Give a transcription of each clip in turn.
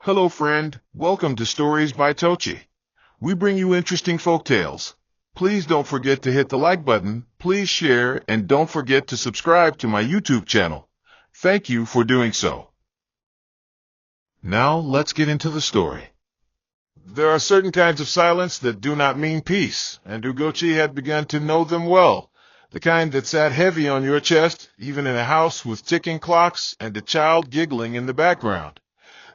Hello friend, welcome to Stories by Tocci. We bring you interesting folk tales. Please don't forget to hit the like button, please share, and don't forget to subscribe to my YouTube channel. Thank you for doing so. Now let's get into the story. There are certain kinds of silence that do not mean peace, and Ugochi had begun to know them well. The kind that sat heavy on your chest, even in a house with ticking clocks and a child giggling in the background.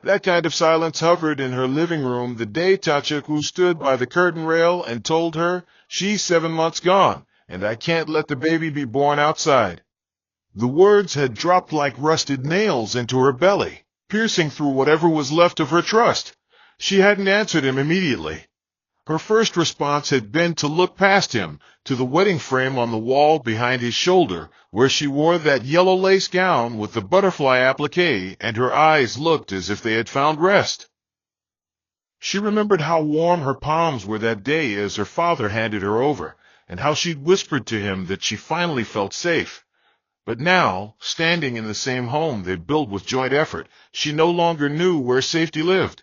That kind of silence hovered in her living room the day Tocci stood by the curtain rail and told her, "She's 7 months gone, and I can't let the baby be born outside." The words had dropped like rusted nails into her belly, piercing through whatever was left of her trust. She hadn't answered him immediately. Her first response had been to look past him, to the wedding frame on the wall behind his shoulder, where she wore that yellow lace gown with the butterfly applique, and her eyes looked as if they had found rest. She remembered how warm her palms were that day as her father handed her over, and how she'd whispered to him that she finally felt safe. But now, standing in the same home they'd built with joint effort, she no longer knew where safety lived.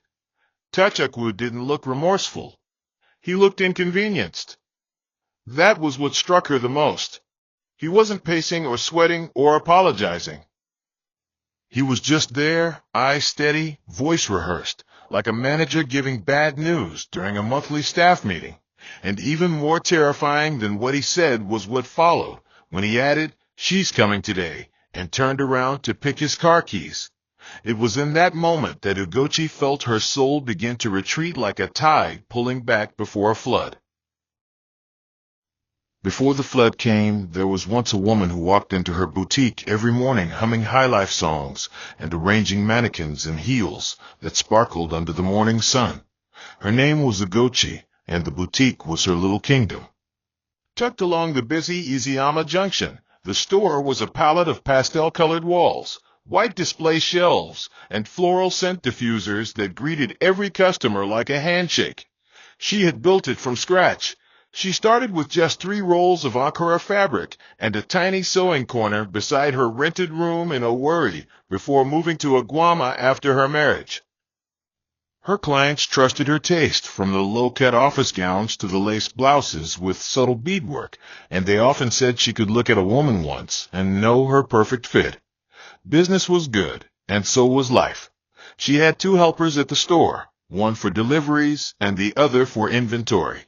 Tocci didn't look remorseful. He looked inconvenienced. That was what struck her the most. He wasn't pacing or sweating or apologizing. He was just there, eyes steady, voice rehearsed, like a manager giving bad news during a monthly staff meeting. And even more terrifying than what he said was what followed, when he added, "She's coming today," and turned around to pick his car keys. It was in that moment that Ugochi felt her soul begin to retreat like a tide pulling back before a flood. Before the flood came, there was once a woman who walked into her boutique every morning humming high-life songs and arranging mannequins in heels that sparkled under the morning sun. Her name was Ugochi, and the boutique was her little kingdom. Tucked along the busy Izayama Junction, the store was a palette of pastel-colored walls, white display shelves, and floral scent diffusers that greeted every customer like a handshake. She had built it from scratch. She started with just 3 rolls of Ankara fabric and a tiny sewing corner beside her rented room in Owari before moving to Aguama after her marriage. Her clients trusted her taste, from the low-cut office gowns to the lace blouses with subtle beadwork, and they often said she could look at a woman once and know her perfect fit. Business was good, and so was life. She had 2 helpers at the store, one for deliveries and the other for inventory.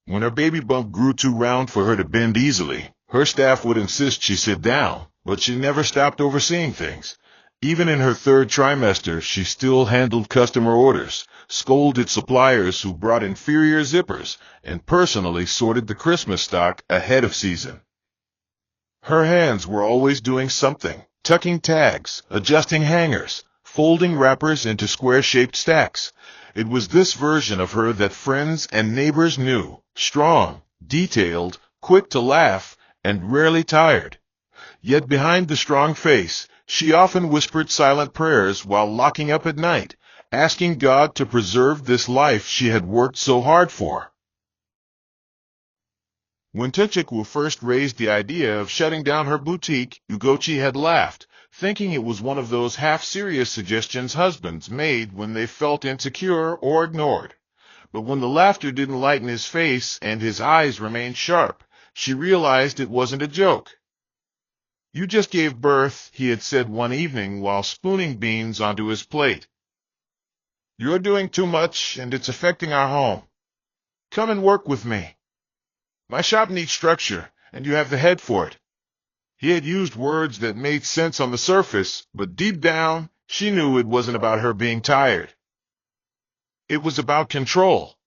When her baby bump grew too round for her to bend easily, her staff would insist she sit down, but she never stopped overseeing things. Even in her 3rd trimester, she still handled customer orders, scolded suppliers who brought inferior zippers, and personally sorted the Christmas stock ahead of season. Her hands were always doing something, tucking tags, adjusting hangers, folding wrappers into square-shaped stacks. It was this version of her that friends and neighbors knew, strong, detailed, quick to laugh, and rarely tired. Yet behind the strong face, she often whispered silent prayers while locking up at night, asking God to preserve this life she had worked so hard for. When Tocci first raised the idea of shutting down her boutique, Ugochi had laughed, thinking it was one of those half-serious suggestions husbands made when they felt insecure or ignored. But when the laughter didn't lighten his face and his eyes remained sharp, she realized it wasn't a joke. "You just gave birth," he had said one evening while spooning beans onto his plate. "You're doing too much, and it's affecting our home. Come and work with me. My shop needs structure, and you have the head for it." He had used words that made sense on the surface, but deep down, she knew it wasn't about her being tired. It was about control.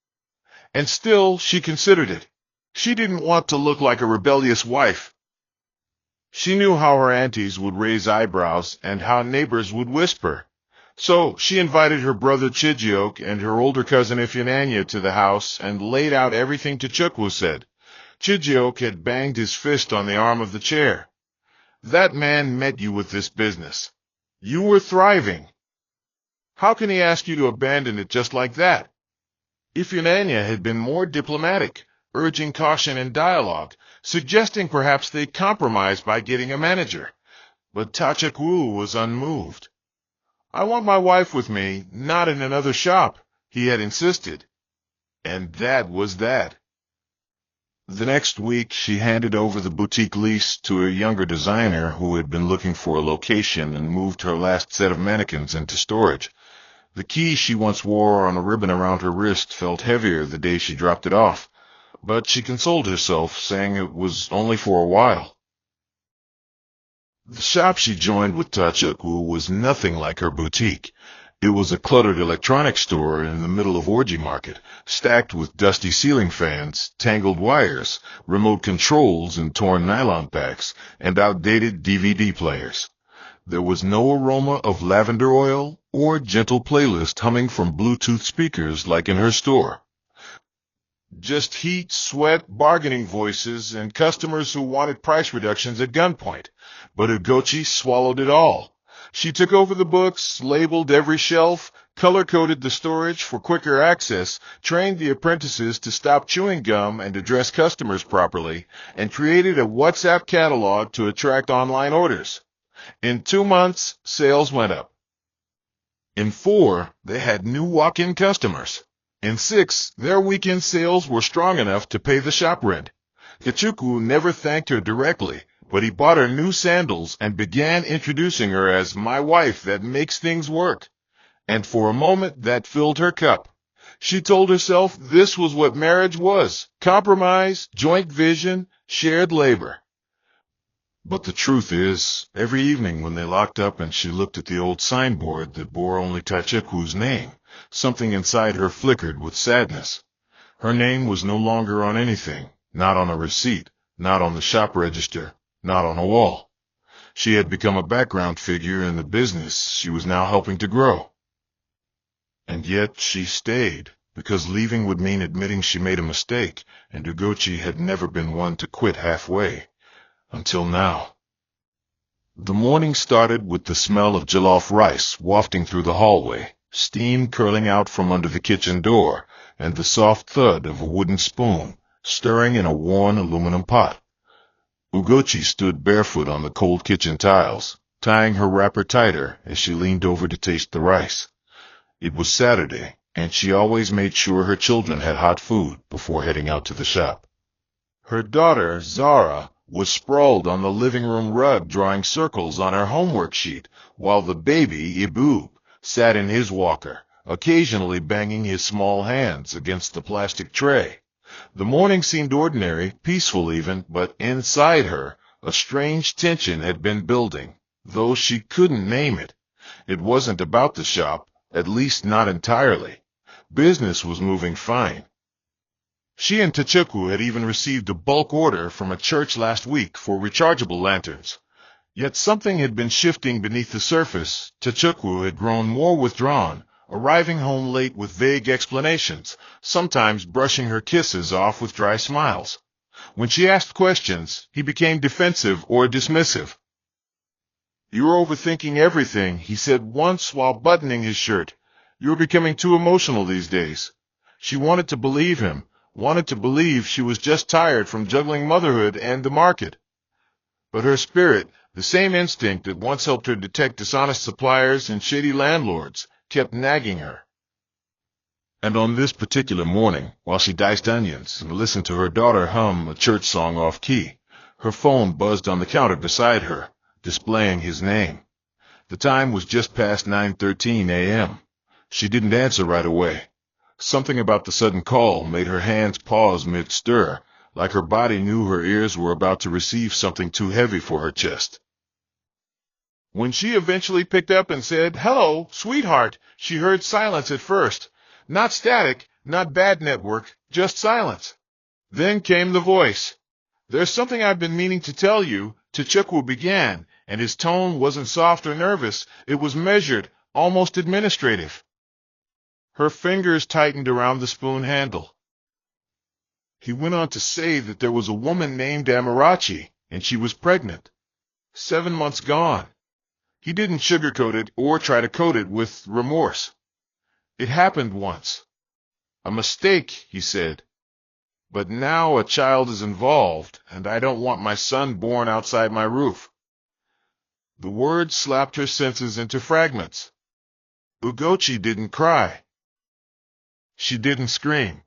And still, she considered it. She didn't want to look like a rebellious wife. She knew how her aunties would raise eyebrows and how neighbors would whisper. So she invited her brother Chijioke and her older cousin Ifeanyi to the house and laid out everything Tocci said. Chijioke had banged his fist on the arm of the chair. "That man met you with this business. You were thriving. How can he ask you to abandon it just like that?" Ifeanyi had been more diplomatic, urging caution and dialogue, suggesting perhaps they compromise by getting a manager. But Tocci was unmoved. "I want my wife with me, not in another shop," he had insisted. And that was that. The next week, she handed over the boutique lease to a younger designer who had been looking for a location and moved her last set of mannequins into storage. The key she once wore on a ribbon around her wrist felt heavier the day she dropped it off, but she consoled herself, saying it was only for a while. The shop she joined with Tocci was nothing like her boutique. It was a cluttered electronics store in the middle of Orgy Market, stacked with dusty ceiling fans, tangled wires, remote controls in torn nylon packs, and outdated DVD players. There was no aroma of lavender oil or gentle playlist humming from Bluetooth speakers like in her store. Just heat, sweat, bargaining voices, and customers who wanted price reductions at gunpoint. But Tocci swallowed it all. She took over the books, labeled every shelf, color-coded the storage for quicker access, trained the apprentices to stop chewing gum and address customers properly, and created a WhatsApp catalog to attract online orders. In 2 months, sales went up. In 4, they had new walk-in customers. In 6, their weekend sales were strong enough to pay the shop rent. Tocci never thanked her directly, but he bought her new sandals and began introducing her as my wife that makes things work. And for a moment that filled her cup. She told herself this was what marriage was: compromise, joint vision, shared labor. But the truth is, every evening when they locked up and she looked at the old signboard that bore only Tocci's name, something inside her flickered with sadness. Her name was no longer on anything, not on a receipt, not on the shop register, not on a wall. She had become a background figure in the business she was now helping to grow. And yet she stayed, because leaving would mean admitting she made a mistake, and Tocci had never been one to quit halfway. Until now. The morning started with the smell of jollof rice wafting through the hallway, steam curling out from under the kitchen door, and the soft thud of a wooden spoon stirring in a worn aluminum pot. Tocci stood barefoot on the cold kitchen tiles, tying her wrapper tighter as she leaned over to taste the rice. It was Saturday, and she always made sure her children had hot food before heading out to the shop. Her daughter, Zara, was sprawled on the living room rug drawing circles on her homework sheet, while the baby, Iboob, sat in his walker, occasionally banging his small hands against the plastic tray. The morning seemed ordinary, peaceful even, but inside her, a strange tension had been building, though she couldn't name it. It wasn't about the shop, at least not entirely. Business was moving fine. She and Tocci had even received a bulk order from a church last week for rechargeable lanterns. Yet something had been shifting beneath the surface. Tocci had grown more withdrawn, arriving home late with vague explanations, sometimes brushing her kisses off with dry smiles. When she asked questions, he became defensive or dismissive. "You're overthinking everything," he said once while buttoning his shirt. "You're becoming too emotional these days." She wanted to believe him, wanted to believe she was just tired from juggling motherhood and the market. But her spirit, the same instinct that once helped her detect dishonest suppliers and shady landlords, kept nagging her. And on this particular morning, while she diced onions and listened to her daughter hum a church song off-key, her phone buzzed on the counter beside her, displaying his name. The time was just past 9:13 a.m. She didn't answer right away. Something about the sudden call made her hands pause mid-stir, like her body knew her ears were about to receive something too heavy for her chest. When she eventually picked up and said, "Hello, sweetheart," she heard silence at first. Not static, not bad network, just silence. Then came the voice. "There's something I've been meaning to tell you," Tocci began, and his tone wasn't soft or nervous. It was measured, almost administrative. Her fingers tightened around the spoon handle. He went on to say that there was a woman named Amarachi, and she was pregnant. 7 months gone. He didn't sugarcoat it or try to coat it with remorse. It happened once. A mistake, he said. But now a child is involved, and I don't want my son born outside my roof. The words slapped her senses into fragments. Ugochi didn't cry. She didn't scream.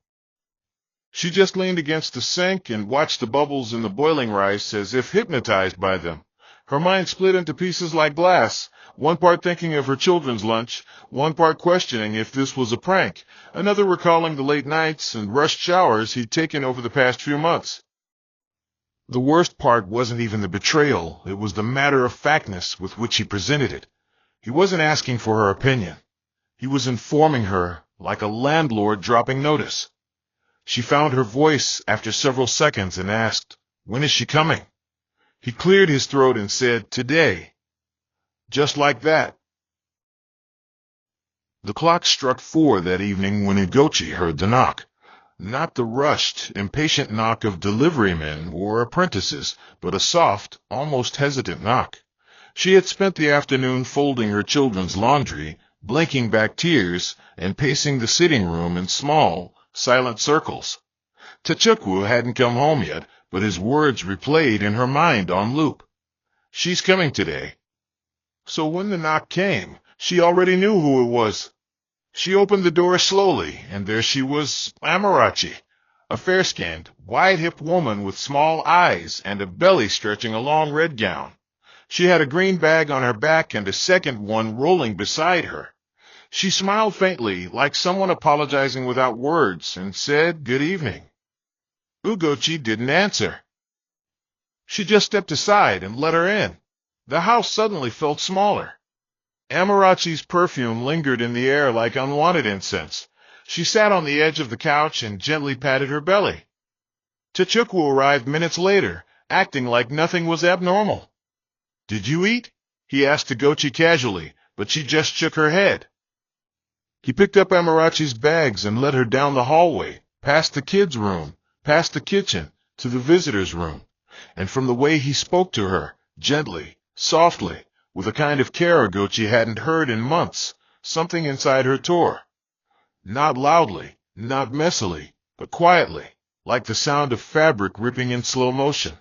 She just leaned against the sink and watched the bubbles in the boiling rice as if hypnotized by them. Her mind split into pieces like glass, one part thinking of her children's lunch, one part questioning if this was a prank, another recalling the late nights and rushed showers he'd taken over the past few months. The worst part wasn't even the betrayal, it was the matter-of-factness with which he presented it. He wasn't asking for her opinion. He was informing her, like a landlord dropping notice. She found her voice after several seconds and asked, "When is she coming?" He cleared his throat and said, "Today." Just like that. The clock struck 4 that evening when Ugochi heard the knock. Not the rushed, impatient knock of deliverymen or apprentices, but a soft, almost hesitant knock. She had spent the afternoon folding her children's laundry, blinking back tears, and pacing the sitting room in small, silent circles. Tocci hadn't come home yet, but his words replayed in her mind on loop. "She's coming today." So when the knock came, she already knew who it was. She opened the door slowly, and there she was, Amarachi, a fair-skinned, wide-hipped woman with small eyes and a belly stretching a long red gown. She had a green bag on her back and a second one rolling beside her. She smiled faintly, like someone apologizing without words, and said, "Good evening." Ugochi didn't answer. She just stepped aside and let her in. The house suddenly felt smaller. Amarachi's perfume lingered in the air like unwanted incense. She sat on the edge of the couch and gently patted her belly. Tocci arrived minutes later, acting like nothing was abnormal. "Did you eat?" he asked Ugochi casually, but she just shook her head. He picked up Amarachi's bags and led her down the hallway, past the kids' room, past the kitchen, to the visitors' room. And from the way he spoke to her, gently, softly, with a kind of care Ugochi hadn't heard in months, something inside her tore. Not loudly, not messily, but quietly, like the sound of fabric ripping in slow motion.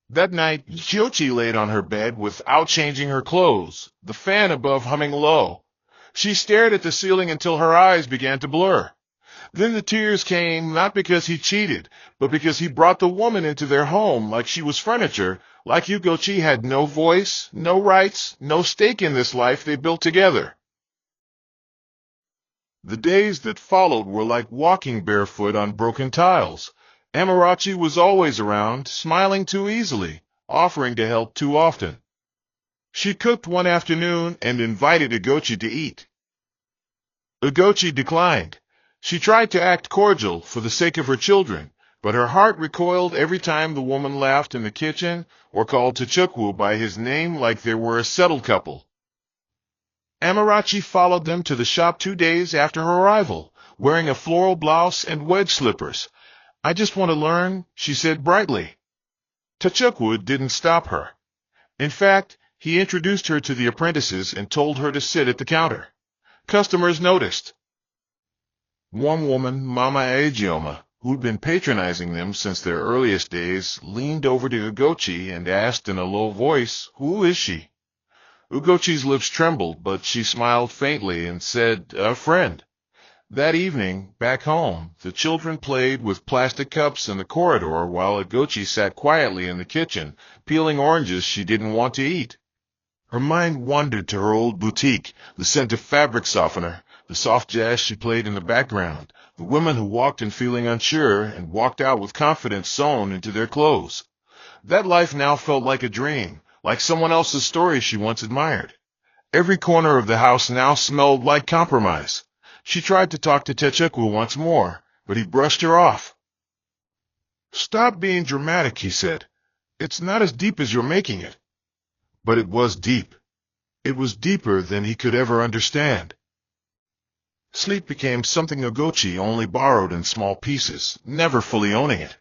That night, Tocci laid on her bed without changing her clothes, the fan above humming low. She stared at the ceiling until her eyes began to blur. Then the tears came, not because he cheated, but because he brought the woman into their home like she was furniture, like Ugochi had no voice, no rights, no stake in this life they built together. The days that followed were like walking barefoot on broken tiles. Amarachi was always around, smiling too easily, offering to help too often. She cooked one afternoon and invited Ugochi to eat. Ugochi declined. She tried to act cordial for the sake of her children, but her heart recoiled every time the woman laughed in the kitchen or called Tocci by his name like they were a settled couple. Amarachi followed them to the shop 2 days after her arrival, wearing a floral blouse and wedge slippers. "I just want to learn," she said brightly. Tocci didn't stop her. In fact, he introduced her to the apprentices and told her to sit at the counter. Customers noticed. One woman, Mama Agioma, who'd been patronizing them since their earliest days, leaned over to Ugochi and asked in a low voice, "Who is she?" Ugochi's lips trembled, but she smiled faintly and said, "A friend." That evening, back home, the children played with plastic cups in the corridor while Ugochi sat quietly in the kitchen, peeling oranges she didn't want to eat. Her mind wandered to her old boutique, the scent of fabric softener, the soft jazz she played in the background, the women who walked in feeling unsure and walked out with confidence sewn into their clothes. That life now felt like a dream, like someone else's story she once admired. Every corner of the house now smelled like compromise. She tried to talk to Tocci once more, but he brushed her off. "Stop being dramatic," he said. "It's not as deep as you're making it." But it was deep. It was deeper than he could ever understand. Sleep became something Ugochi only borrowed in small pieces, never fully owning it.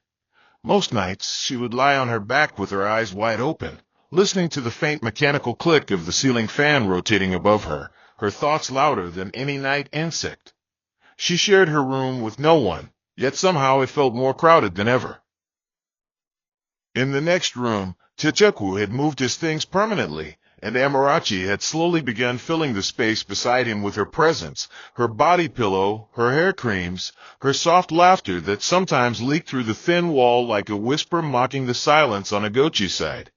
Most nights she would lie on her back with her eyes wide open, listening to the faint mechanical click of the ceiling fan rotating above her, her thoughts louder than any night insect. She shared her room with no one, yet somehow it felt more crowded than ever. In the next room, Tocci had moved his things permanently, and Amarachi had slowly begun filling the space beside him with her presence, her body pillow, her hair creams, her soft laughter that sometimes leaked through the thin wall like a whisper mocking the silence on Ugochi's side.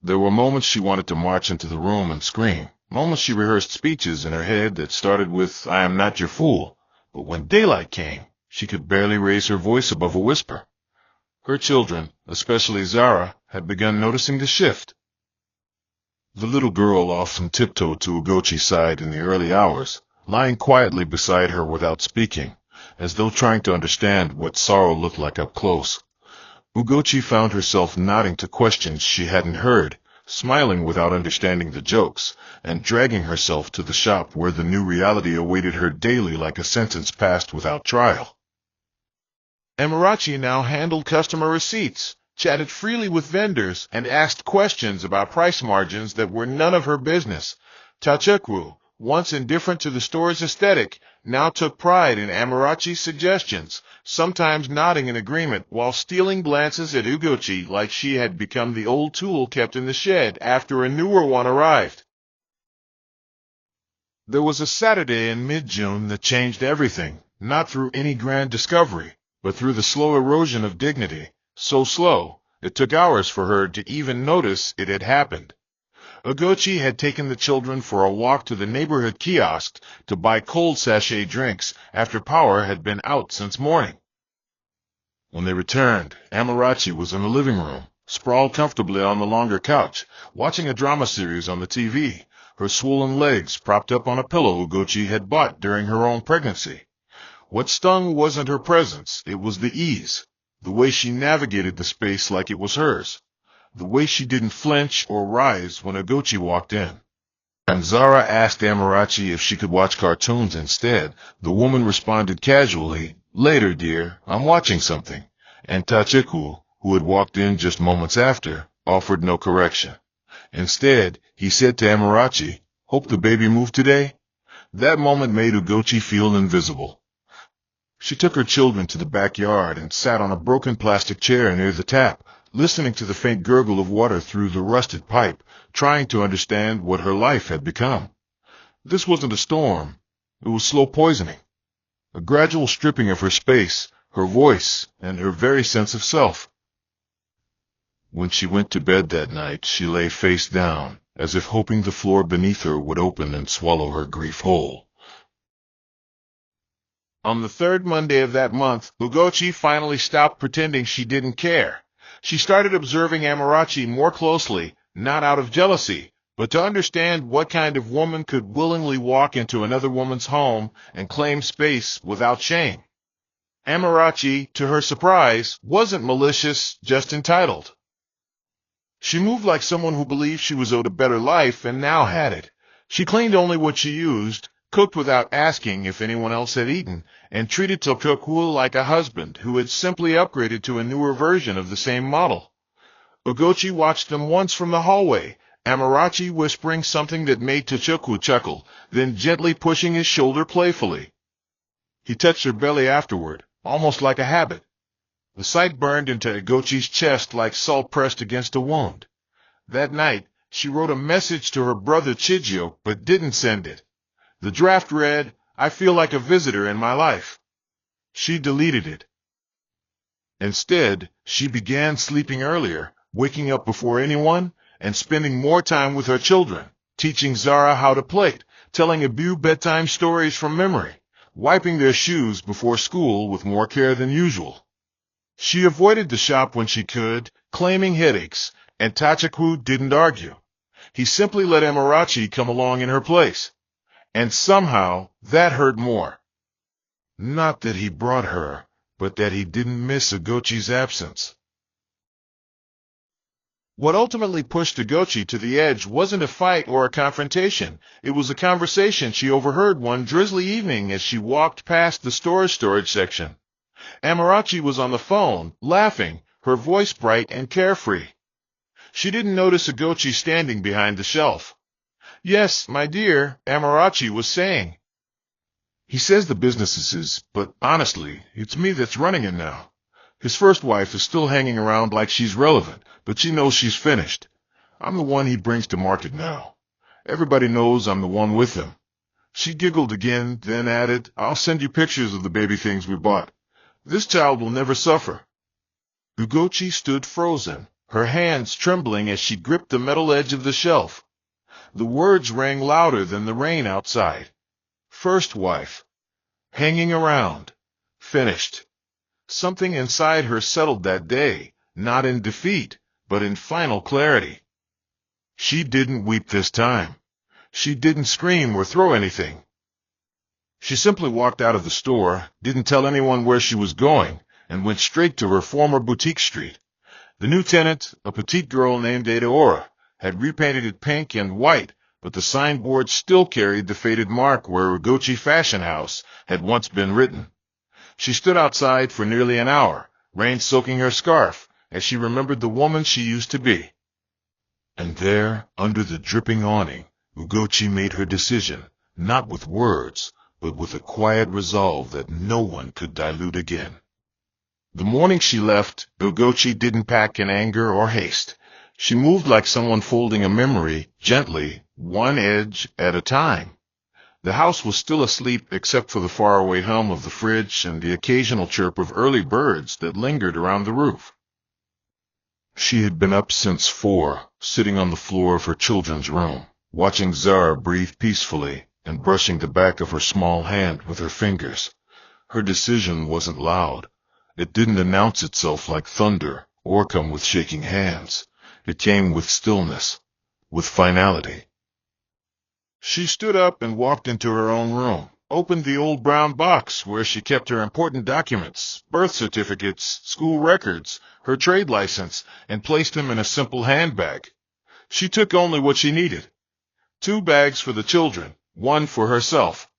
There were moments she wanted to march into the room and scream, moments she rehearsed speeches in her head that started with, "I am not your fool," but when daylight came, she could barely raise her voice above a whisper. Her children, especially Zara, had begun noticing the shift. The little girl often tiptoed to Ugochi's side in the early hours, lying quietly beside her without speaking, as though trying to understand what sorrow looked like up close. Ugochi found herself nodding to questions she hadn't heard, smiling without understanding the jokes, and dragging herself to the shop where the new reality awaited her daily like a sentence passed without trial. Amarachi now handled customer receipts, chatted freely with vendors, and asked questions about price margins that were none of her business. Tocci, once indifferent to the store's aesthetic, now took pride in Amarachi's suggestions, sometimes nodding in agreement while stealing glances at Ugochi like she had become the old tool kept in the shed after a newer one arrived. There was a Saturday in mid-June that changed everything, not through any grand discovery, but through the slow erosion of dignity, so slow it took hours for her to even notice it had happened. Ugochi had taken the children for a walk to the neighborhood kiosk to buy cold sachet drinks after power had been out since morning. When they returned, Amarachi was in the living room, sprawled comfortably on the longer couch, watching a drama series on the TV, her swollen legs propped up on a pillow Ugochi had bought during her own pregnancy. What stung wasn't her presence, it was the ease, the way she navigated the space like it was hers, the way she didn't flinch or rise when Ugochi walked in. And Zara asked Amarachi if she could watch cartoons instead. The woman responded casually, "Later, dear, I'm watching something." And Tocci, who had walked in just moments after, offered no correction. Instead, he said to Amarachi, "Hope the baby moved today?" That moment made Ugochi feel invisible. She took her children to the backyard and sat on a broken plastic chair near the tap, listening to the faint gurgle of water through the rusted pipe, trying to understand what her life had become. This wasn't a storm. It was slow poisoning. A gradual stripping of her space, her voice, and her very sense of self. When she went to bed that night, she lay face down, as if hoping the floor beneath her would open and swallow her grief whole. On the third Monday of that month, Ugochi finally stopped pretending she didn't care. She started observing Amarachi more closely, not out of jealousy, but to understand what kind of woman could willingly walk into another woman's home and claim space without shame. Amarachi, to her surprise, wasn't malicious, just entitled. She moved like someone who believed she was owed a better life and now had it. She cleaned only what she used, cooked without asking if anyone else had eaten, and treated Tocci like a husband who had simply upgraded to a newer version of the same model. Ugochi watched them once from the hallway, Amarachi whispering something that made Tocci chuckle, then gently pushing his shoulder playfully. He touched her belly afterward, almost like a habit. The sight burned into Ugochi's chest like salt pressed against a wound. That night, she wrote a message to her brother Chijio, but didn't send it. The draft read, "I feel like a visitor in my life." She deleted it. Instead, she began sleeping earlier, waking up before anyone, and spending more time with her children, teaching Zara how to plait, telling Abu bedtime stories from memory, wiping their shoes before school with more care than usual. She avoided the shop when she could, claiming headaches, and Tocci didn't argue. He simply let Amarachi come along in her place. And somehow, that hurt more. Not that he brought her, but that he didn't miss Ugochi's absence. What ultimately pushed Ugochi to the edge wasn't a fight or a confrontation. It was a conversation she overheard one drizzly evening as she walked past the storage section. Amarachi was on the phone, laughing, her voice bright and carefree. She didn't notice Ugochi standing behind the shelf. "Yes, my dear," Amarachi was saying. "He says the business is his, but honestly, it's me that's running it now. His first wife is still hanging around like she's relevant, but she knows she's finished. I'm the one he brings to market now. Everybody knows I'm the one with him." She giggled again, then added, "I'll send you pictures of the baby things we bought. This child will never suffer." Ugochi stood frozen, her hands trembling as she gripped the metal edge of the shelf. The words rang louder than the rain outside. First wife. Hanging around. Finished. Something inside her settled that day, not in defeat, but in final clarity. She didn't weep this time. She didn't scream or throw anything. She simply walked out of the store, didn't tell anyone where she was going, and went straight to her former boutique street. The new tenant, a petite girl named Edaora, had repainted it pink and white, but the signboard still carried the faded mark where Ugochi Fashion House had once been written. She stood outside for nearly an hour, rain soaking her scarf, as she remembered the woman she used to be. And there, under the dripping awning, Ugochi made her decision, not with words, but with a quiet resolve that no one could dilute again. The morning she left, Ugochi didn't pack in anger or haste. She moved like someone folding a memory, gently, one edge at a time. The house was still asleep except for the faraway hum of the fridge and the occasional chirp of early birds that lingered around the roof. She had been up since 4, sitting on the floor of her children's room, watching Zara breathe peacefully and brushing the back of her small hand with her fingers. Her decision wasn't loud. It didn't announce itself like thunder or come with shaking hands. It came with stillness, with finality. She stood up and walked into her own room, opened the old brown box where she kept her important documents, birth certificates, school records, her trade license, and placed them in a simple handbag. She took only what she needed. 2 bags for the children, 1 for herself.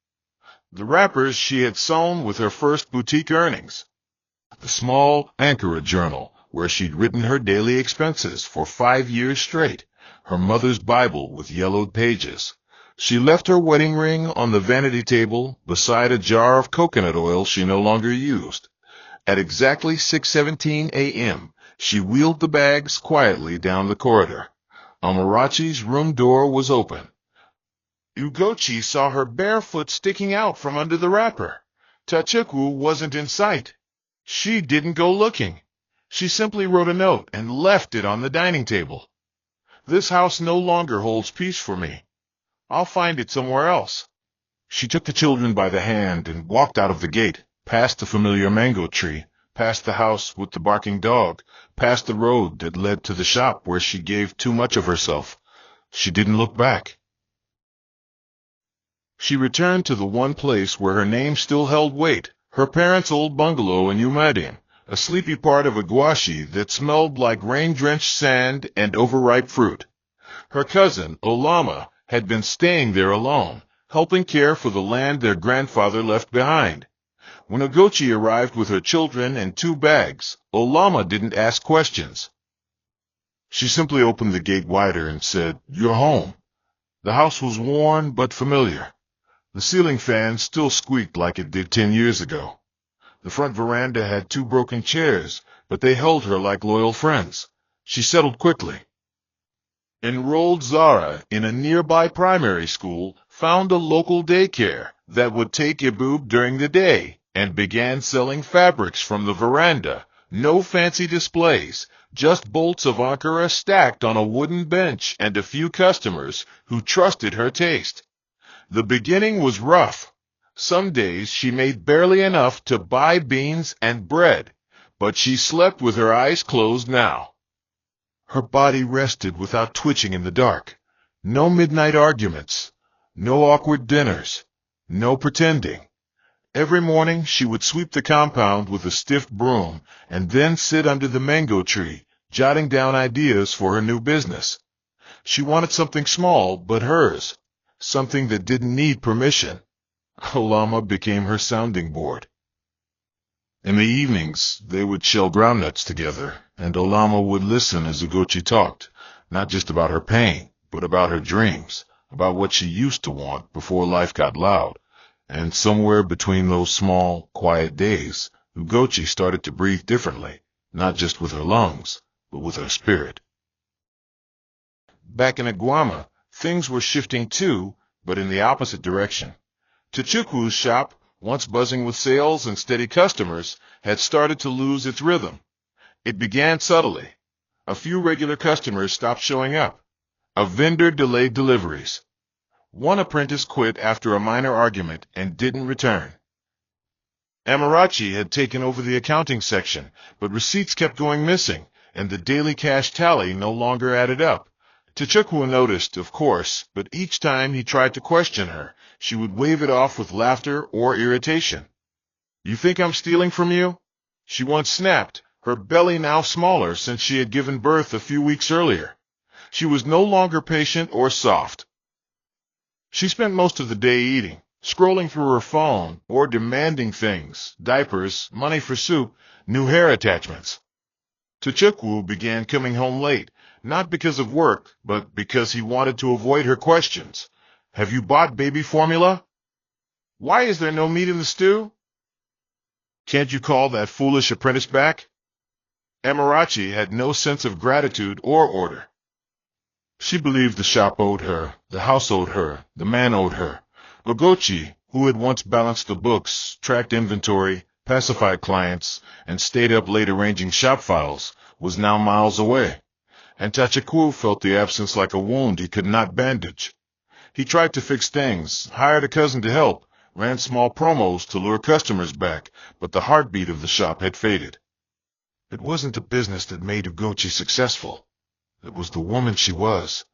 The wrappers she had sewn with her first boutique earnings. The small Ankara journal where she'd written her daily expenses for 5 years straight, her mother's Bible with yellowed pages. She left her wedding ring on the vanity table beside a jar of coconut oil she no longer used. At exactly 6:17 a.m., she wheeled the bags quietly down the corridor. Amarachi's room door was open. Ugochi saw her bare foot sticking out from under the wrapper. Tachiku wasn't in sight. She didn't go looking. She simply wrote a note and left it on the dining table. "This house no longer holds peace for me. I'll find it somewhere else." She took the children by the hand and walked out of the gate, past the familiar mango tree, past the house with the barking dog, past the road that led to the shop where she gave too much of herself. She didn't look back. She returned to the one place where her name still held weight, her parents' old bungalow in Umadin, a sleepy part of Iguashi that smelled like rain-drenched sand and overripe fruit. Her cousin, Olama, had been staying there alone, helping care for the land their grandfather left behind. When Ugochi arrived with her children and 2 bags, Olama didn't ask questions. She simply opened the gate wider and said, "You're home." The house was worn but familiar. The ceiling fan still squeaked like it did 10 years ago. The front veranda had 2 broken chairs, but they held her like loyal friends. She settled quickly. Enrolled Zara in a nearby primary school, found a local daycare that would take Iboob during the day, and began selling fabrics from the veranda. No fancy displays, just bolts of Ankara stacked on a wooden bench and a few customers who trusted her taste. The beginning was rough. Some days she made barely enough to buy beans and bread, but she slept with her eyes closed now. Her body rested without twitching in the dark. No midnight arguments, no awkward dinners, no pretending. Every morning she would sweep the compound with a stiff broom and then sit under the mango tree, jotting down ideas for her new business. She wanted something small but hers, something that didn't need permission. Olama became her sounding board. In the evenings, they would shell groundnuts together, and Olama would listen as Ugochi talked, not just about her pain, but about her dreams, about what she used to want before life got loud. And somewhere between those small, quiet days, Ugochi started to breathe differently, not just with her lungs, but with her spirit. Back in Aguama, things were shifting too, but in the opposite direction. Tocci's shop, once buzzing with sales and steady customers, had started to lose its rhythm. It began subtly. A few regular customers stopped showing up. A vendor delayed deliveries. One apprentice quit after a minor argument and didn't return. Amarachi had taken over the accounting section, but receipts kept going missing, and the daily cash tally no longer added up. Tocci noticed, of course, but each time he tried to question her, she would wave it off with laughter or irritation. "You think I'm stealing from you?" she once snapped, her belly now smaller since she had given birth a few weeks earlier. She was no longer patient or soft. She spent most of the day eating, scrolling through her phone, or demanding things: diapers, money for soup, new hair attachments. Tocci began coming home late, not because of work, but because he wanted to avoid her questions. "Have you bought baby formula? Why is there no meat in the stew? Can't you call that foolish apprentice back?" Amarachi had no sense of gratitude or order. She believed the shop owed her, the house owed her, the man owed her. Tocci, who had once balanced the books, tracked inventory, pacified clients, and stayed up late arranging shop files, was now miles away. And Tocci felt the absence like a wound he could not bandage. He tried to fix things, hired a cousin to help, ran small promos to lure customers back, but the heartbeat of the shop had faded. It wasn't the business that made Tocci successful. It was the woman she was,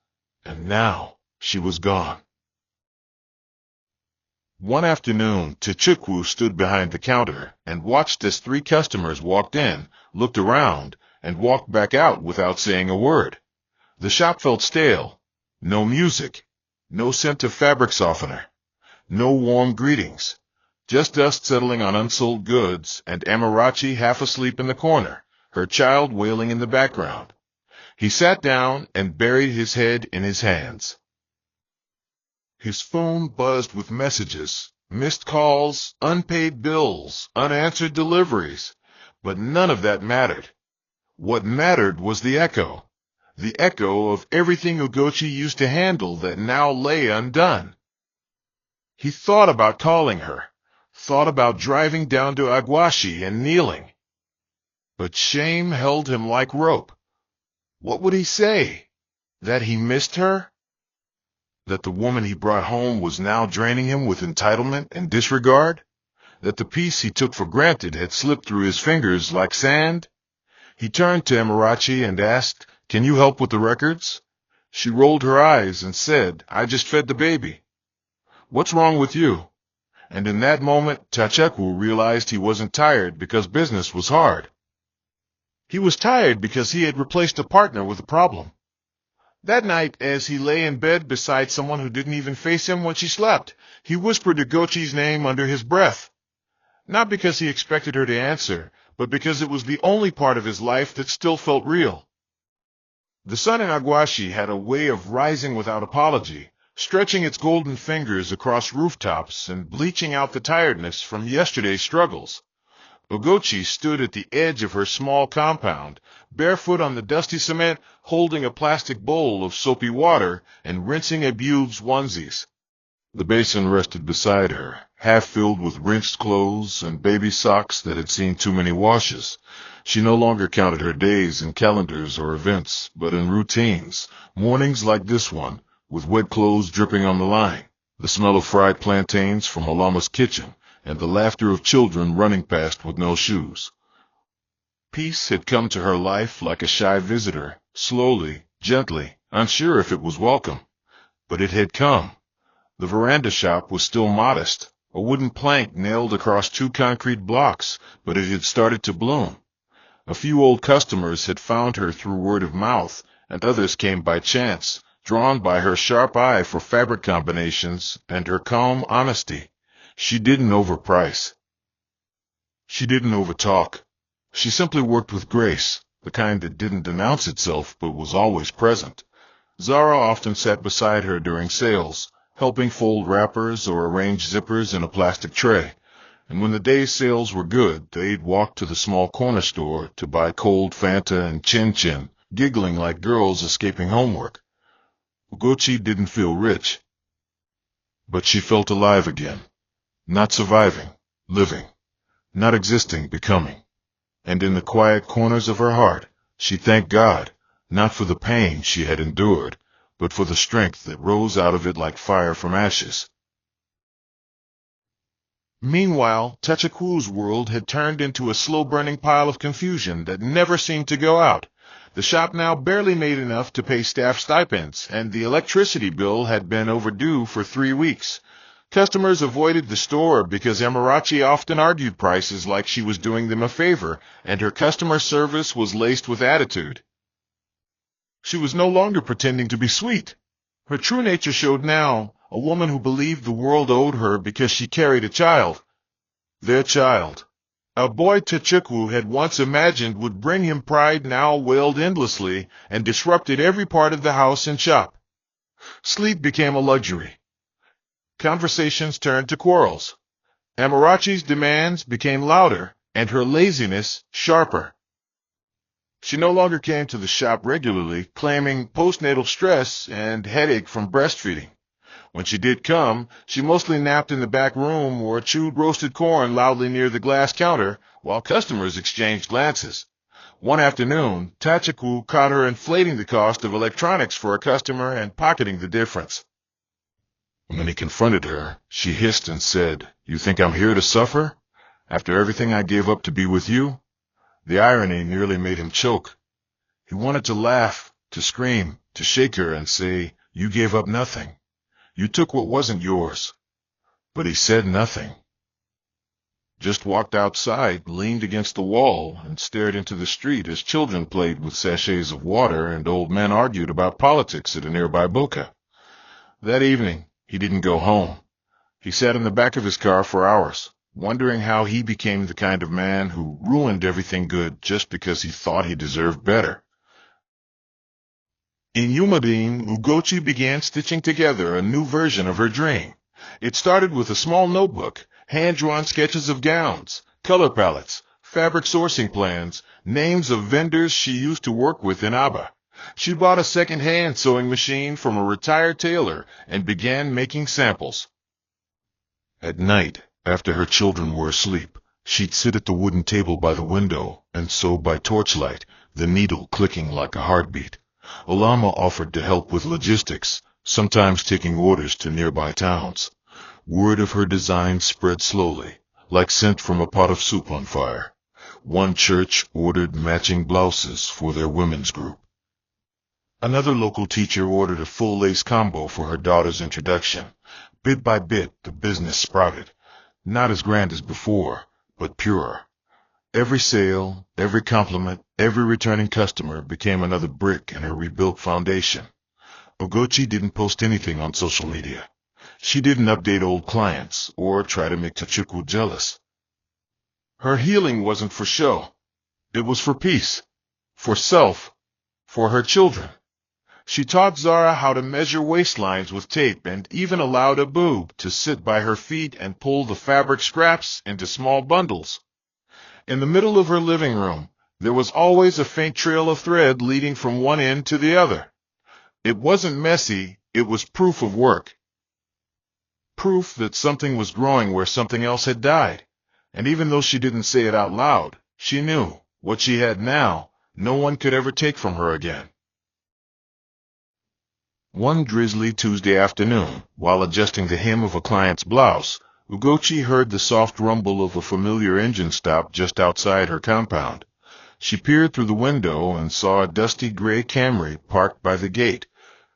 and now she was gone. One afternoon, Tocci stood behind the counter and watched as 3 customers walked in, looked around, and walked back out without saying a word. The shop felt stale. No music, no scent of fabric softener, no warm greetings, just dust settling on unsold goods and Amarachi half asleep in the corner, her child wailing in the background. He sat down and buried his head in his hands. His phone buzzed with messages, missed calls, unpaid bills, unanswered deliveries, but none of that mattered. What mattered was the echo of everything Tocci used to handle that now lay undone. He thought about calling her, thought about driving down to Aguashi and kneeling. But shame held him like rope. What would he say? That he missed her? That the woman he brought home was now draining him with entitlement and disregard? That the peace he took for granted had slipped through his fingers like sand? He turned to Amarachi and asked, "Can you help with the records?" She rolled her eyes and said, "I just fed the baby." "What's wrong with you?" And in that moment, Tocci realized he wasn't tired because business was hard. He was tired because he had replaced a partner with a problem. That night, as he lay in bed beside someone who didn't even face him when she slept, he whispered Tocci's name under his breath. Not because he expected her to answer, but because it was the only part of his life that still felt real. The sun in Aguashi had a way of rising without apology, stretching its golden fingers across rooftops and bleaching out the tiredness from yesterday's struggles. Tocci stood at the edge of her small compound, barefoot on the dusty cement, holding a plastic bowl of soapy water and rinsing a Bube's onesies. The basin rested beside her, half filled with rinsed clothes and baby socks that had seen too many washes. She no longer counted her days in calendars or events, but in routines, mornings like this one, with wet clothes dripping on the line, the smell of fried plantains from Alama's kitchen, and the laughter of children running past with no shoes. Peace had come to her life like a shy visitor, slowly, gently, unsure if it was welcome. But it had come. The veranda shop was still modest, a wooden plank nailed across 2 concrete blocks, but it had started to bloom. A few old customers had found her through word of mouth, and others came by chance, drawn by her sharp eye for fabric combinations and her calm honesty. She didn't overprice. She didn't overtalk. She simply worked with grace, the kind that didn't announce itself but was always present. Zara often sat beside her during sales, helping fold wrappers or arrange zippers in a plastic tray. And when the day's sales were good, they'd walk to the small corner store to buy cold Fanta and chin-chin, giggling like girls escaping homework. Ugochi didn't feel rich, but she felt alive again. Not surviving, living. Not existing, becoming. And in the quiet corners of her heart, she thanked God, not for the pain she had endured, but for the strength that rose out of it like fire from ashes. Meanwhile, Tachiku's world had turned into a slow-burning pile of confusion that never seemed to go out. The shop now barely made enough to pay staff stipends, and the electricity bill had been overdue for 3 weeks. Customers avoided the store because Amarachi often argued prices like she was doing them a favor, and her customer service was laced with attitude. She was no longer pretending to be sweet. Her true nature showed now, a woman who believed the world owed her because she carried a child. Their child. A boy Tachiko had once imagined would bring him pride now wailed endlessly and disrupted every part of the house and shop. Sleep became a luxury. Conversations turned to quarrels. Amarachi's demands became louder, and her laziness sharper. She no longer came to the shop regularly, claiming postnatal stress and headache from breastfeeding. When she did come, she mostly napped in the back room or chewed roasted corn loudly near the glass counter while customers exchanged glances. One afternoon, Tachiko caught her inflating the cost of electronics for a customer and pocketing the difference. When he confronted her, she hissed and said, "You think I'm here to suffer? After everything I gave up to be with you?" The irony nearly made him choke. He wanted to laugh, to scream, to shake her and say, "You gave up nothing. You took what wasn't yours." But he said nothing. Just walked outside, leaned against the wall, and stared into the street as children played with sachets of water and old men argued about politics at a nearby boca. That evening, he didn't go home. He sat in the back of his car for hours, wondering how he became the kind of man who ruined everything good just because he thought he deserved better. In Yumadin, Ugochi began stitching together a new version of her dream. It started with a small notebook, hand-drawn sketches of gowns, color palettes, fabric sourcing plans, names of vendors she used to work with in Aba. She bought a second-hand sewing machine from a retired tailor and began making samples. At night, after her children were asleep, she'd sit at the wooden table by the window and sew by torchlight, the needle clicking like a heartbeat. Olama offered to help with logistics, sometimes taking orders to nearby towns. Word of her design spread slowly, like scent from a pot of soup on fire. One church ordered matching blouses for their women's group. Another local teacher ordered a full lace combo for her daughter's introduction. Bit by bit, the business sprouted. Not as grand as before, but purer. Every sale, every compliment, every returning customer became another brick in her rebuilt foundation. Ugochi didn't post anything on social media. She didn't update old clients or try to make Tachiko jealous. Her healing wasn't for show. It was for peace, for self, for her children. She taught Zara how to measure waistlines with tape and even allowed a boob to sit by her feet and pull the fabric scraps into small bundles. In the middle of her living room, there was always a faint trail of thread leading from one end to the other. It wasn't messy, it was proof of work. Proof that something was growing where something else had died. And even though she didn't say it out loud, she knew what she had now, no one could ever take from her again. One drizzly Tuesday afternoon, while adjusting the hem of a client's blouse, Ugochi heard the soft rumble of a familiar engine stop just outside her compound. She peered through the window and saw a dusty gray Camry parked by the gate.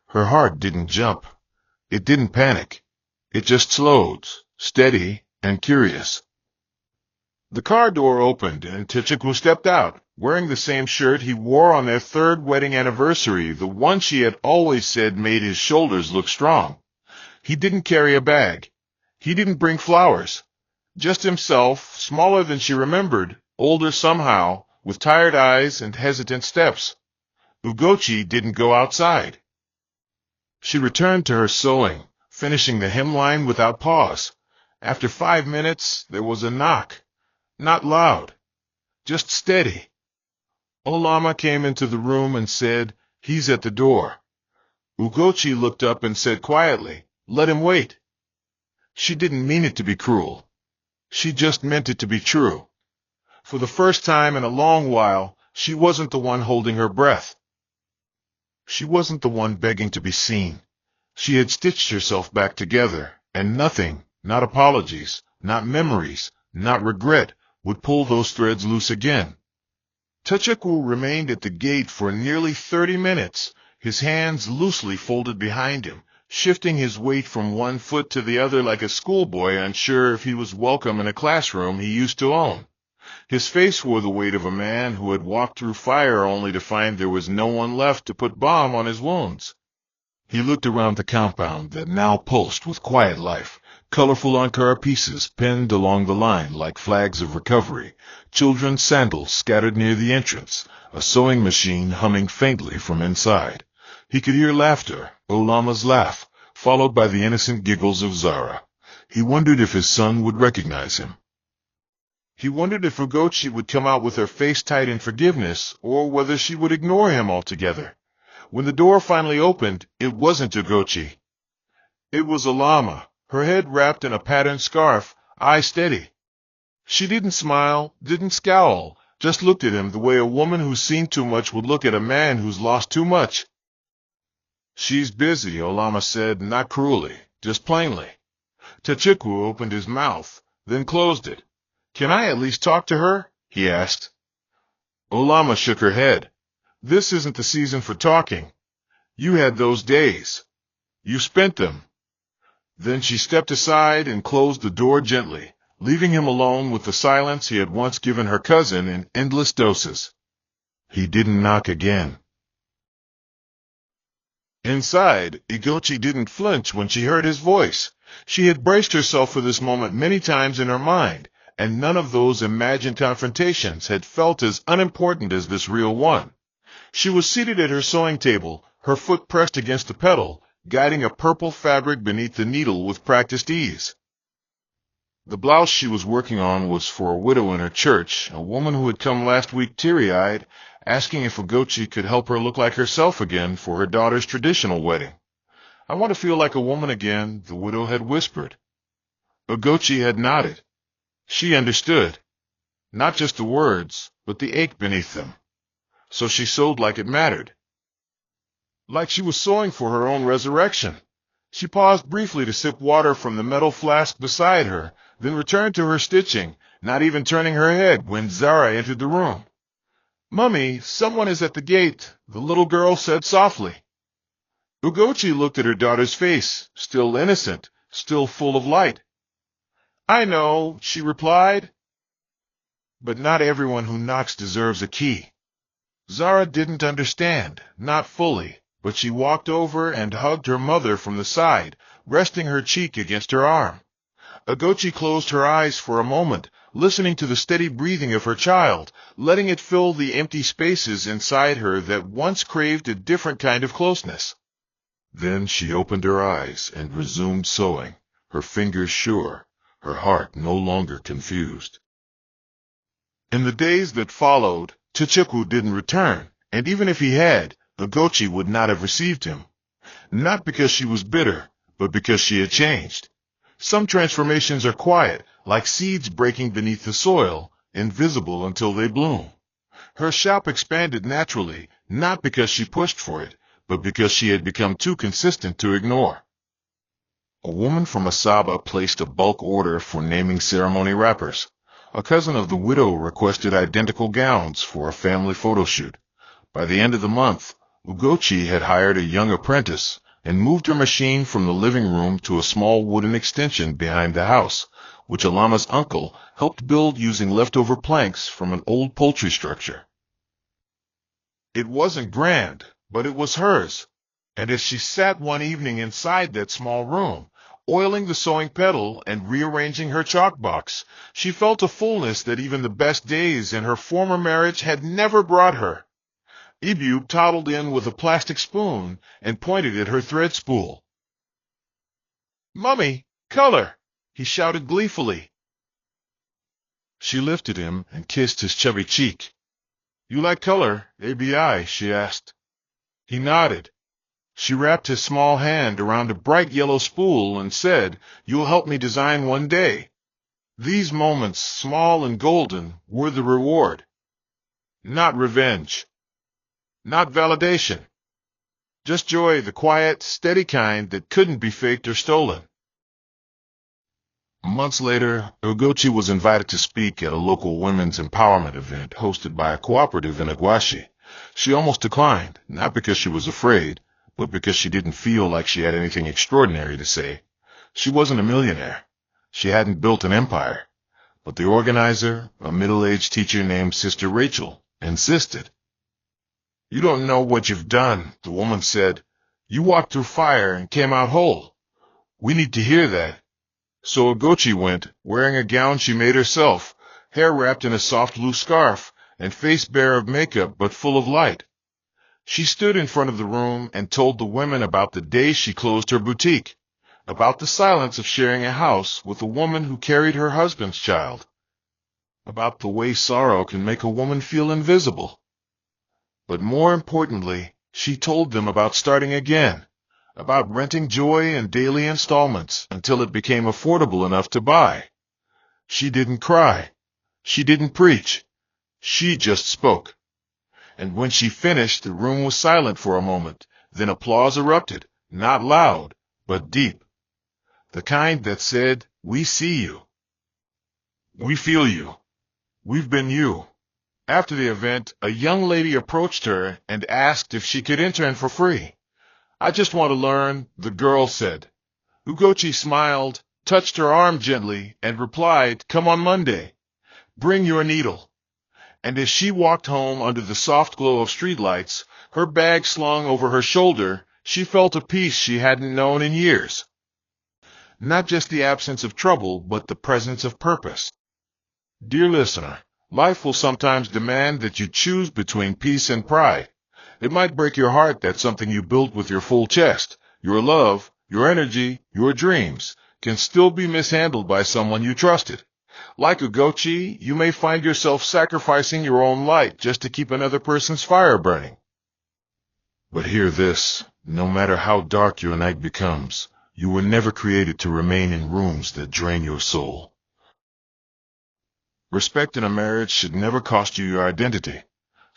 Her heart didn't jump. It didn't panic. It just slowed, steady and curious. The car door opened and Tachiko stepped out, wearing the same shirt he wore on their third wedding anniversary, the one she had always said made his shoulders look strong. He didn't carry a bag. He didn't bring flowers. Just himself, smaller than she remembered, older somehow, with tired eyes and hesitant steps. Ugochi didn't go outside. She returned to her sewing, finishing the hemline without pause. After 5 minutes, there was a knock. Not loud, just steady. Olama came into the room and said, "He's at the door." Ugochi looked up and said quietly, "Let him wait." She didn't mean it to be cruel. She just meant it to be true. For the first time in a long while, she wasn't the one holding her breath. She wasn't the one begging to be seen. She had stitched herself back together, and nothing, not apologies, not memories, not regret, would pull those threads loose again. Tocci remained at the gate for nearly 30 minutes, his hands loosely folded behind him, shifting his weight from one foot to the other like a schoolboy unsure if he was welcome in a classroom he used to own. His face wore the weight of a man who had walked through fire only to find there was no one left to put balm on his wounds. He looked around the compound that now pulsed with quiet life, colorful Ankara pieces pinned along the line like flags of recovery, children's sandals scattered near the entrance, a sewing machine humming faintly from inside. He could hear laughter, Olama's laugh, followed by the innocent giggles of Zara. He wondered if his son would recognize him. He wondered if Ugochi would come out with her face tight in forgiveness, or whether she would ignore him altogether. When the door finally opened, it wasn't Ugochi. It was Olama, her head wrapped in a patterned scarf, eyes steady. She didn't smile, didn't scowl, just looked at him the way a woman who's seen too much would look at a man who's lost too much. "She's busy," Olama said, not cruelly, just plainly. Tocci opened his mouth, then closed it. "Can I at least talk to her?" he asked. Olama shook her head. "This isn't the season for talking. You had those days. You spent them." Then she stepped aside and closed the door gently, leaving him alone with the silence he had once given her cousin in endless doses. He didn't knock again. Inside, Ugochi didn't flinch when she heard his voice. She had braced herself for this moment many times in her mind, and none of those imagined confrontations had felt as unimportant as this real one. She was seated at her sewing table, her foot pressed against the pedal, guiding a purple fabric beneath the needle with practiced ease. The blouse she was working on was for a widow in her church, a woman who had come last week teary-eyed, asking if Ugochi could help her look like herself again for her daughter's traditional wedding. "I want to feel like a woman again," the widow had whispered. Ugochi had nodded. She understood. Not just the words, but the ache beneath them. So she sewed like it mattered. Like she was sewing for her own resurrection. She paused briefly to sip water from the metal flask beside her, then returned to her stitching, not even turning her head when Zara entered the room. "Mummy, someone is at the gate," the little girl said softly. Ugochi looked at her daughter's face, still innocent, still full of light. "I know," she replied. "But not everyone who knocks deserves a key." Zara didn't understand, not fully, but she walked over and hugged her mother from the side, resting her cheek against her arm. Ugochi closed her eyes for a moment, listening to the steady breathing of her child, letting it fill the empty spaces inside her that once craved a different kind of closeness. Then she opened her eyes and resumed sewing, her fingers sure, her heart no longer confused. In the days that followed, Tocci didn't return, and even if he had, Ugochi would not have received him. Not because she was bitter, but because she had changed. Some transformations are quiet, like seeds breaking beneath the soil, invisible until they bloom. Her shop expanded naturally, not because she pushed for it, but because she had become too consistent to ignore. A woman from Asaba placed a bulk order for naming ceremony wrappers. A cousin of the widow requested identical gowns for a family photo shoot. By the end of the month, Ugochi had hired a young apprentice and moved her machine from the living room to a small wooden extension behind the house, which Alama's uncle helped build using leftover planks from an old poultry structure. It wasn't grand, but it was hers, and as she sat one evening inside that small room, oiling the sewing pedal and rearranging her chalk box, she felt a fullness that even the best days in her former marriage had never brought her. Ibu toddled in with a plastic spoon and pointed at her thread spool. "Mummy, color!" he shouted gleefully. She lifted him and kissed his chubby cheek. "You like color, ABI?" she asked. He nodded. She wrapped his small hand around a bright yellow spool and said, "You'll help me design one day." These moments, small and golden, were the reward. Not revenge. Not validation. Just joy, the quiet, steady kind that couldn't be faked or stolen. Months later, Ugochi was invited to speak at a local women's empowerment event hosted by a cooperative in Iguashi. She almost declined, not because she was afraid, but because she didn't feel like she had anything extraordinary to say. She wasn't a millionaire. She hadn't built an empire. But the organizer, a middle-aged teacher named Sister Rachel, insisted. "You don't know what you've done," the woman said. "You walked through fire and came out whole. We need to hear that." So Ugochi went, wearing a gown she made herself, hair wrapped in a soft blue scarf, and face bare of makeup but full of light. She stood in front of the room and told the women about the day she closed her boutique, about the silence of sharing a house with a woman who carried her husband's child, about the way sorrow can make a woman feel invisible. But more importantly, she told them about starting again, about renting joy in daily installments until it became affordable enough to buy. She didn't cry. She didn't preach. She just spoke. And when she finished, the room was silent for a moment. Then applause erupted, not loud, but deep. The kind that said, "We see you. We feel you. We've been you." After the event, a young lady approached her and asked if she could intern for free. "I just want to learn," the girl said. Ugochi smiled, touched her arm gently, and replied, "Come on Monday. Bring your needle." And as she walked home under the soft glow of streetlights, her bag slung over her shoulder, she felt a peace she hadn't known in years. Not just the absence of trouble, but the presence of purpose. Dear listener, life will sometimes demand that you choose between peace and pride. It might break your heart that something you built with your full chest, your love, your energy, your dreams, can still be mishandled by someone you trusted. Like Ugochi, you may find yourself sacrificing your own light just to keep another person's fire burning. But hear this, no matter how dark your night becomes, you were never created to remain in rooms that drain your soul. Respect in a marriage should never cost you your identity.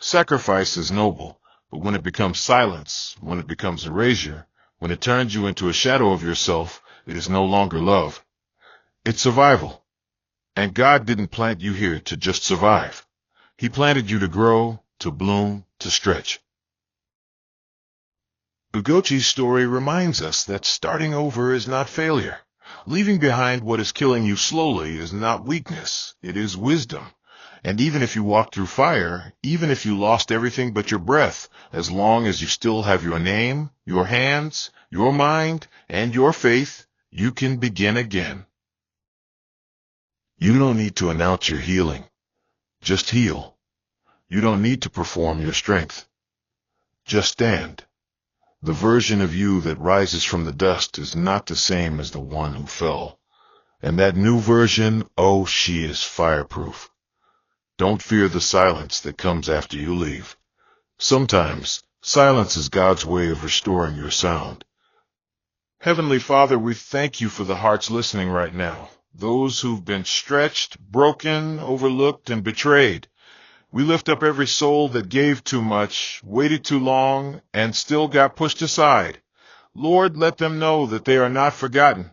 Sacrifice is noble, but when it becomes silence, when it becomes erasure, when it turns you into a shadow of yourself, it is no longer love. It's survival. And God didn't plant you here to just survive. He planted you to grow, to bloom, to stretch. Ugochi's story reminds us that starting over is not failure. Leaving behind what is killing you slowly is not weakness, it is wisdom. And even if you walk through fire, even if you lost everything but your breath, as long as you still have your name, your hands, your mind, and your faith, you can begin again. You don't need to announce your healing. Just heal. You don't need to perform your strength. Just stand. The version of you that rises from the dust is not the same as the one who fell. And that new version, oh, she is fireproof. Don't fear the silence that comes after you leave. Sometimes, silence is God's way of restoring your sound. Heavenly Father, we thank you for the hearts listening right now. Those who've been stretched, broken, overlooked, and betrayed. We lift up every soul that gave too much, waited too long, and still got pushed aside. Lord, let them know that they are not forgotten.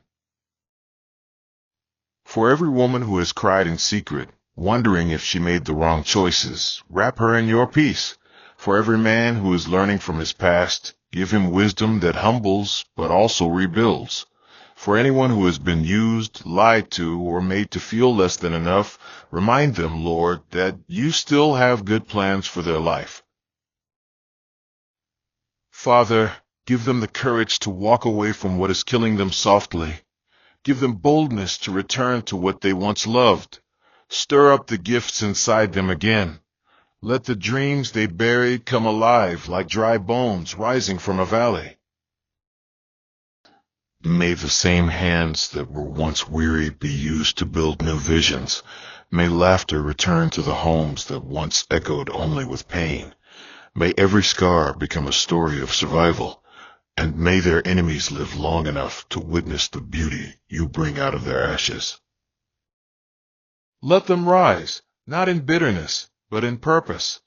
For every woman who has cried in secret, wondering if she made the wrong choices, wrap her in your peace. For every man who is learning from his past, give him wisdom that humbles but also rebuilds. For anyone who has been used, lied to, or made to feel less than enough, remind them, Lord, that you still have good plans for their life. Father, give them the courage to walk away from what is killing them softly. Give them boldness to return to what they once loved. Stir up the gifts inside them again. Let the dreams they buried come alive like dry bones rising from a valley. May the same hands that were once weary be used to build new visions. May laughter return to the homes that once echoed only with pain. May every scar become a story of survival. and may their enemies live long enough to witness the beauty you bring out of their ashes. Let them rise, not in bitterness, but in purpose,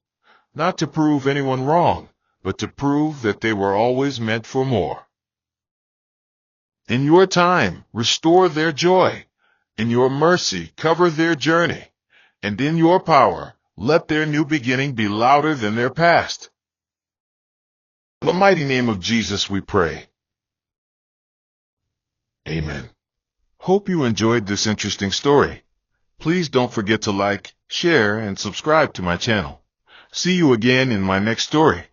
not to prove anyone wrong, but to prove that they were always meant for more. In your time, restore their joy. In your mercy, cover their journey. And in your power, let their new beginning be louder than their past. In the mighty name of Jesus we pray. Amen. Hope you enjoyed this interesting story. Please don't forget to like, share, and subscribe to my channel. See you again in my next story.